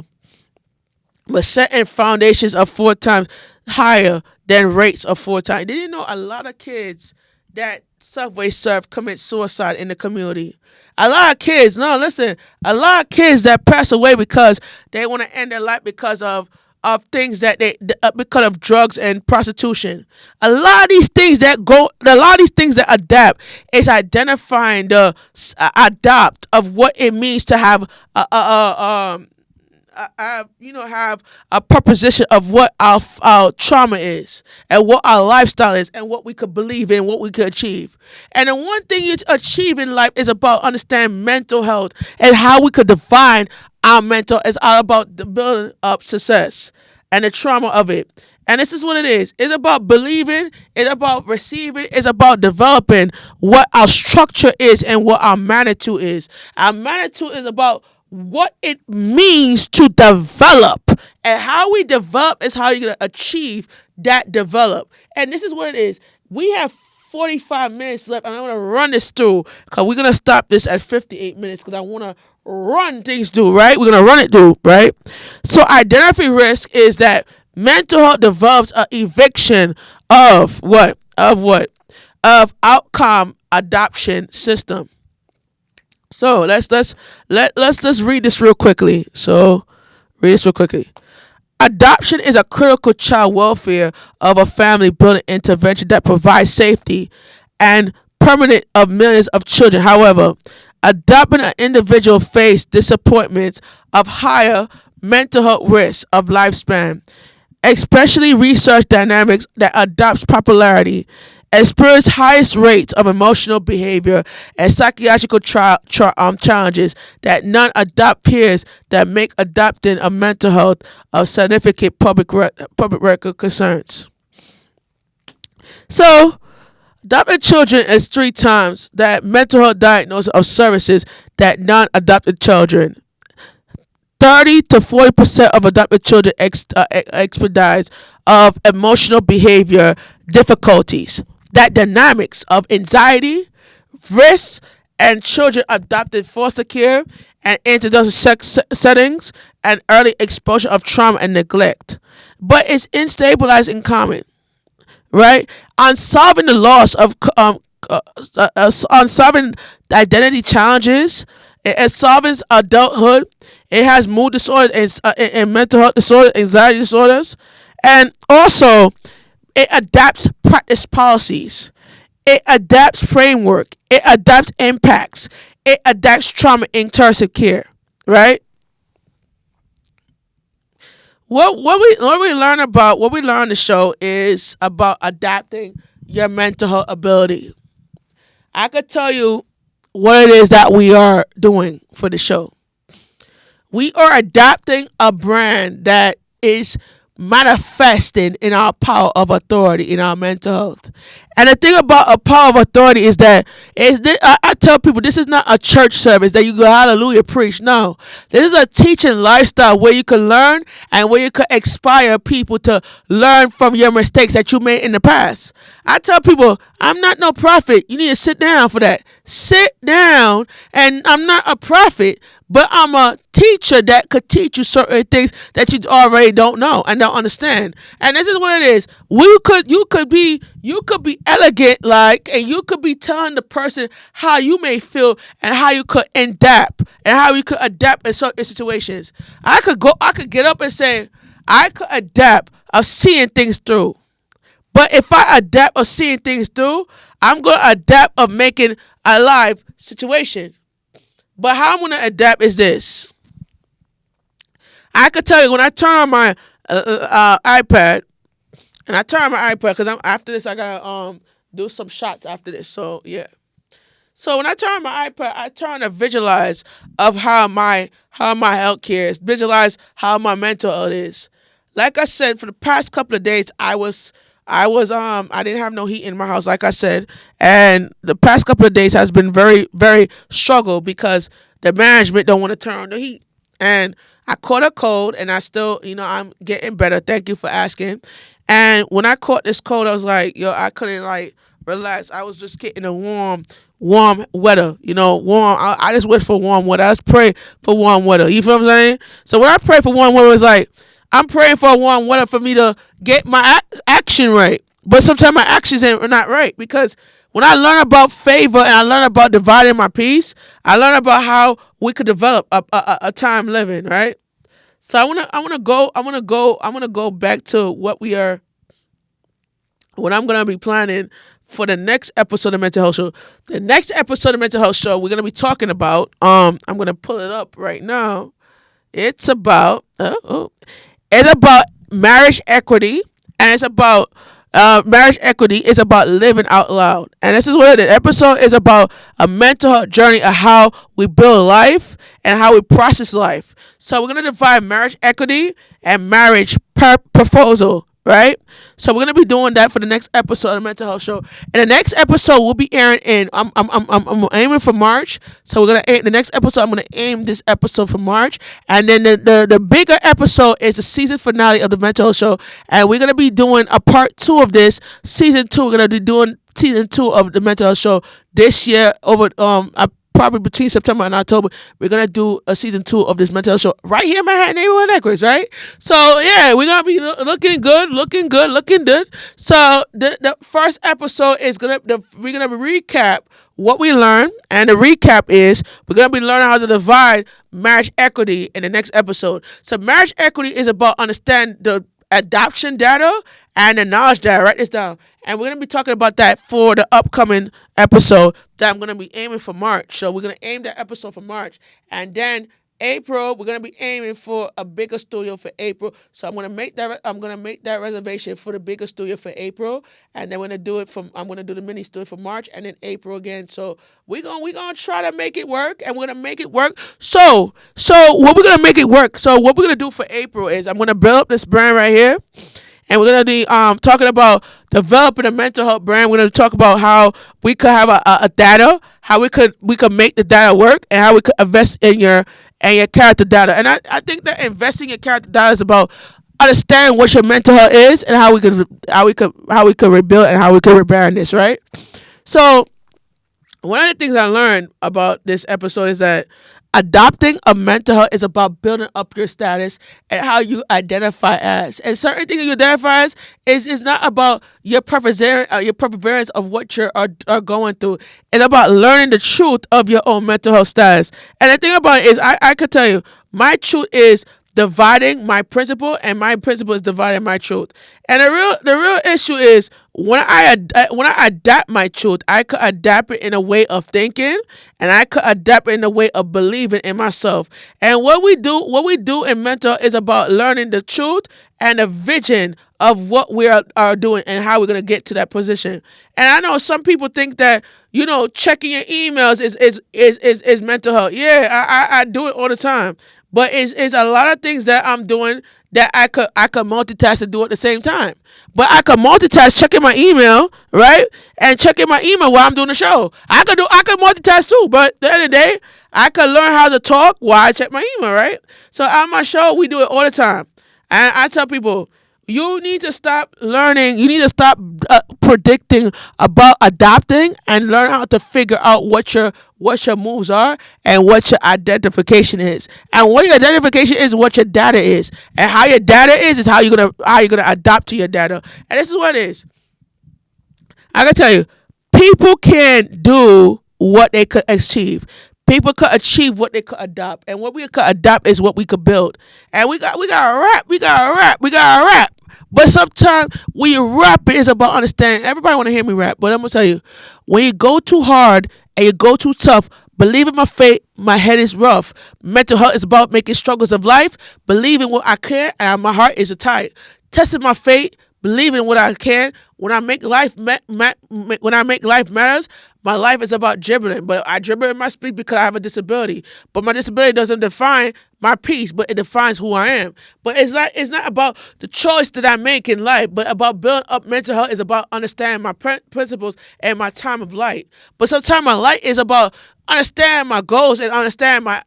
Speaker 1: but setting foundations of 4 times higher than rates of 4 times. Did you know a lot of kids that Subway serve commit suicide in the community? A lot of kids, no, listen, a lot of kids that pass away because they want to end their life because of of things that because of drugs and prostitution. A lot of these things that adapt is identifying the adopt of what it means to have have a proposition of what our trauma is and what our lifestyle is and what we could believe in, what we could achieve. And the one thing you achieve in life is about understanding mental health and how we could define our mental is all about the building up success and the trauma of it. And this is what it is. It's about believing, it's about receiving, it's about developing what our structure is and what our magnitude is. Our magnitude is about what it means to develop. And how we develop is how you're going to achieve that develop. And this is what it is. We have 45 minutes left, and I'm going to run this through because we're going to stop this at 58 minutes because I want to run things through, right? We're going to run it through, right? So identity risk is that mental health develops a eviction of what? Of outcome adoption system. So let's just read this real quickly. Adoption is a critical child welfare of a family building intervention that provides safety and permanent of millions of children. However, adopting an individual face disappointments of higher mental health risks of lifespan, especially research dynamics that adopts popularity experience highest rates of emotional behavior and psychological challenges that non-adopt peers that make adopting a mental health of significant public record concerns. So, adopted children is 3 times that mental health diagnosis of services that non-adopted children. 30 to 40% of adopted children experience of emotional behavior difficulties. That dynamics of anxiety, risk, and children adopted foster care and introduced sex settings and early exposure of trauma and neglect. But it's instabilized in common, right? On solving the loss of on solving the identity challenges, it solves adulthood. It has mood disorders and mental health disorders, anxiety disorders, and also it adapts practice policies. It adapts framework. It adapts impacts. It adapts trauma intensive care. Right? What we learn on the show is about adapting your mental health ability. I could tell you what it is that we are doing for the show. We are adopting a brand that is manifesting in our power of authority in our mental health. And the thing about a power of authority is that I tell people this is not a church service that you go hallelujah preach. No, this is a teaching lifestyle where you can learn and where you can inspire people to learn from your mistakes that you made in the past. I tell people I'm not no prophet. You need to sit down for that. Sit down, and I'm not a prophet, but I'm a teacher that could teach you certain things that you already don't know and don't understand. And this is what it is. You could be elegant, and you could be telling the person how you may feel and how you could adapt and how you could adapt in certain situations. I could get up and say I could adapt of seeing things through. But if I adapt of seeing things through, I'm going to adapt of making a live situation. But how I'm going to adapt is this. I could tell you when I turn on my iPad, and I turn on my iPad because after this I gotta do some shots after this. So yeah. So when I turn on my iPad, I turn to visualize of how my health care is, visualize how my mental health is. Like I said, for the past couple of days, I didn't have no heat in my house, like I said, and the past couple of days has been very, very struggle because the management don't want to turn on the heat. And I caught a cold, and I still, I'm getting better. Thank you for asking. And when I caught this cold, I was like, I couldn't relax. I was just getting a warm weather, warm. I just wait for warm weather. I just pray for warm weather. You feel what I'm saying? So when I pray for warm weather, it's like, I'm praying for warm weather for me to get my action right. But sometimes my actions are not right because when I learn about favor and I learn about dividing my peace, I learn about how we could develop a time living, right? So I wanna go back to what I'm gonna be planning for the next episode of Mental Health Show. The next episode of Mental Health Show, we're gonna be talking about. I'm gonna pull it up right now. It's about it's about marriage equity, and it's about marriage equity is about living out loud. And this is what the episode is about: a mental health journey of how we build life and how we process life. So we're gonna divide marriage equity and marriage proposal. Right, so we're gonna be doing that for the next episode of the Mental Health Show, and the next episode will be airing in. I'm aiming for March, so we're gonna aim the next episode. I'm gonna aim this episode for March, and then the bigger episode is the season finale of the Mental Health Show, and we're gonna be doing a part two of this season two. We're gonna be doing season two of the Mental Health Show this year over probably between September and October. We're gonna do a season two of this mental health show right here in Manhattan neighborhood Equities, right? So yeah, we're gonna be looking good, looking good, looking good. So the first episode is we're gonna recap what we learned, and the recap is we're gonna be learning how to divide marriage equity in the next episode. So marriage equity is about understanding the adoption data and the knowledge data. Write this down. And we're going to be talking about that for the upcoming episode that I'm going to be aiming for March. So we're going to aim that episode for March. And then April, we're gonna be aiming for a bigger studio for April. So I'm gonna make that reservation for the bigger studio for April, and then I'm gonna do the mini studio for March, and then April again. So we're gonna try to make it work, and we're gonna make it work. So what we're gonna make it work. So what we're gonna do for April is I'm gonna build up this brand right here, and we're gonna be talking about developing a mental health brand. We're gonna talk about how we could have a data, how we could make the data work, and how we could invest in your character data. And I think that investing in character data is about understanding what your mental health is and how we could rebuild and how we could rebrand this, right? So one of the things I learned about this episode is that adopting a mental health is about building up your status and how you identify as. And certain things you identify as is not about your perseverance of what are going through. It's about learning the truth of your own mental health status. And the thing about it is, I could tell you, my truth is dividing my principle, and my principle is dividing my truth. And the real issue is when I adapt my truth, I could adapt it in a way of thinking, and I could adapt it in a way of believing in myself. And what we do in mental is about learning the truth and the vision of what we are doing and how we're gonna get to that position. And I know some people think that checking your emails is mental health. Yeah, I do it all the time. But it's a lot of things that I'm doing that I could multitask and do at the same time. But I could multitask checking my email, right? And checking my email while I'm doing the show. I could multitask too, but at the end of the day, I could learn how to talk while I check my email, right? So on my show, we do it all the time. And I tell people, you need to stop learning. You need to stop predicting about adopting and learn how to figure out what your moves are and what your identification is. And what your identification is, what your data is, and how your data is how you're gonna adapt to your data. And this is what it is. I can tell you, people can do what they could achieve. People could achieve what they could adopt, and what we could adopt is what we could build. And we got to rap. But sometimes when you rap, it is about understanding. Everybody want to hear me rap, but I'm gonna tell you, when you go too hard and you go too tough, believe in my fate. My head is rough. Mental health is about making struggles of life. Believe in what I can, and my heart is tight. Testing my fate. Believe in what I can. When I make life matters, my life is about dribbling. But I dribble in my speech because I have a disability. But my disability doesn't define my peace, but it defines who I am. But it's not about the choice that I make in life, but about building up mental health is about understanding my principles and my time of light. But sometimes my light is about understanding my goals and understanding my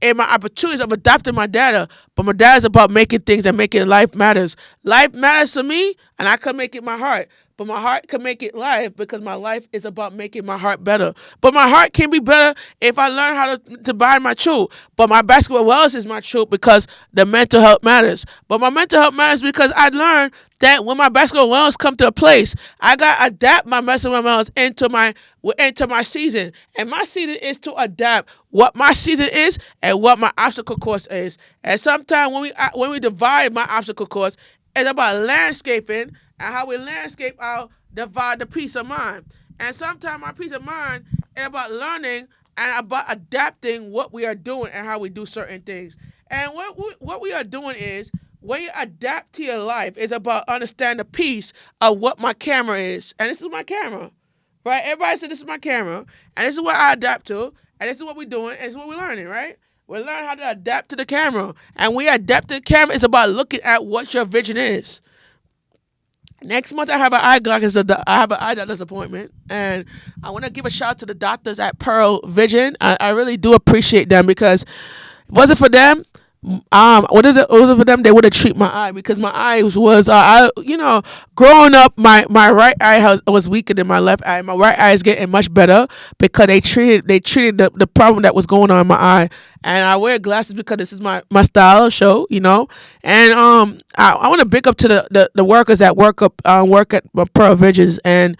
Speaker 1: opportunities of adopting my data. But my data is about making things and making life matters. Life matters to me. and I could make it my heart. But my heart can make it life because my life is about making my heart better. But my heart can be better if I learn how to buy my truth. But my basketball wellness is my truth because the mental health matters. But my mental health matters because I learned that when my basketball wellness come to a place, I got to adapt my basketball wellness into my season. And my season is to adapt what my season is and what my obstacle course is. And sometimes when we divide my obstacle course, it's about landscaping and how we landscape our divide the peace of mind. And sometimes our peace of mind is about learning and about adapting what we are doing and how we do certain things. And what we are doing is when you adapt to your life, it's about understanding the piece of what my camera is. And this is my camera. Right? Everybody said this is my camera. And this is what I adapt to. And this is what we're doing. And this is what we're learning, right? We're learning how to adapt to the camera. And we adapt to the camera. It's about looking at what your vision is. Next month I have an eye doctor's appointment, and I want to give a shout out to the doctors at Pearl Vision. I really do appreciate them because if it wasn't for them, what is it? Was it for them? They would have treated my eye because my eyes was, growing up, my right eye was weaker than my left eye. My right eye is getting much better because they treated the problem that was going on in my eye. And I wear glasses because this is my style of show, And I want to big up to the workers that work at Pearl Visions. And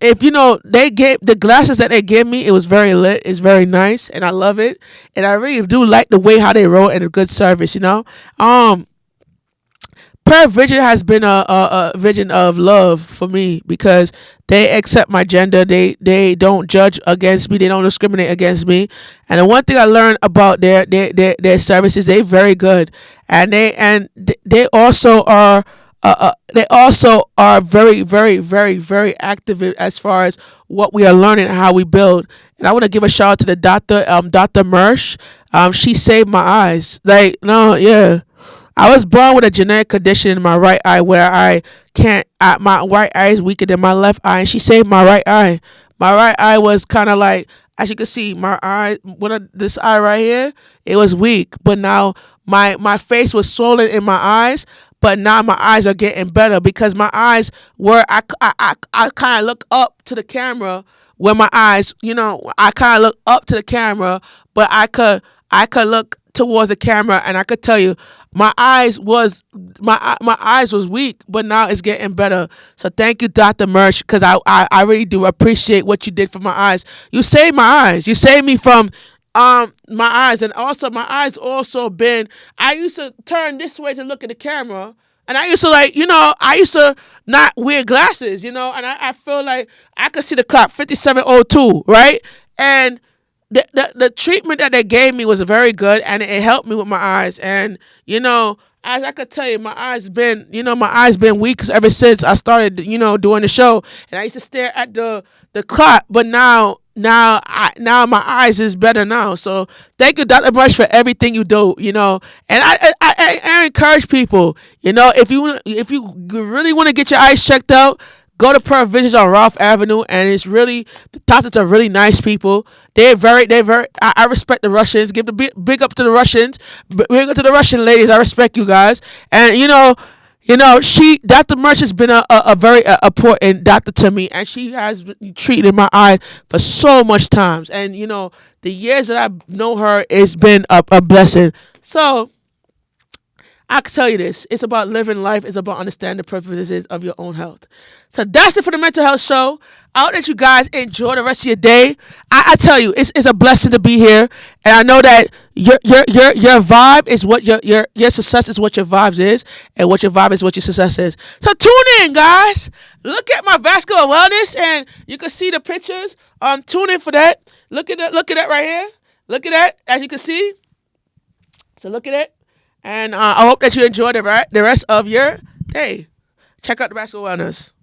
Speaker 1: if they gave the glasses that they gave me, it was very lit, it's very nice, and I love it, and I really do like the way how they wrote and a good service. Prayer Vision has been a vision of love for me because they accept my gender. They don't judge against me. They don't discriminate against me. And the one thing I learned about their services, they very good, and they also are. They also are very, very, very, very active as far as what we are learning and how we build. And I want to give a shout out to the doctor, Dr. Mersh. She saved my eyes. Like, no, yeah. I was born with a genetic condition in my right eye where I can't. My right eye is weaker than my left eye, and she saved my right eye. My right eye was kind of like, as you can see, my eye, this eye right here, it was weak, but now my face was swollen in my eyes. But now my eyes are getting better because my eyes were I kind of look up to the camera when my eyes, I kind of look up to the camera, but I could look towards the camera, and I could tell you my eyes was weak, but now it's getting better. So thank you, Dr. Merch, because I really do appreciate what you did for my eyes. You saved my eyes. You saved me from my eyes, and also my eyes also been. I used to turn this way to look at the camera. And I used to I used to not wear glasses, and I feel like I could see the clock 57:02, right? And the treatment that they gave me was very good, and it helped me with my eyes. And as I could tell you, my eyes been weak ever since I started, doing the show. And I used to stare at the clock, but now my eyes is better now. So thank you, Dr. Brush, for everything you do. And I encourage people. If you really want to get your eyes checked out, go to Pearl Visions on Ralph Avenue, and it's really the doctors are really nice people. They're very. I respect the Russians. Give the big up to the Russians. Big up to the Russian ladies. I respect you guys. And Dr. Merch has been a very important doctor to me, and she has been treated my eye for so much times. And the years that I've known her, it's been a blessing. So I can tell you this. It's about living life. It's about understanding the purposes of your own health. So that's it for the mental health show. I hope that you guys enjoy the rest of your day. I tell you, it's a blessing to be here. And I know that your vibe is what your success is what your vibes is. And what your vibe is what your success is. So tune in, guys. Look at my vascular wellness, and you can see the pictures. Tune in for that. Look at that right here. Look at that, as you can see. So look at it. And I hope that you enjoy the rest of your day. Check out the Vascular Wellness.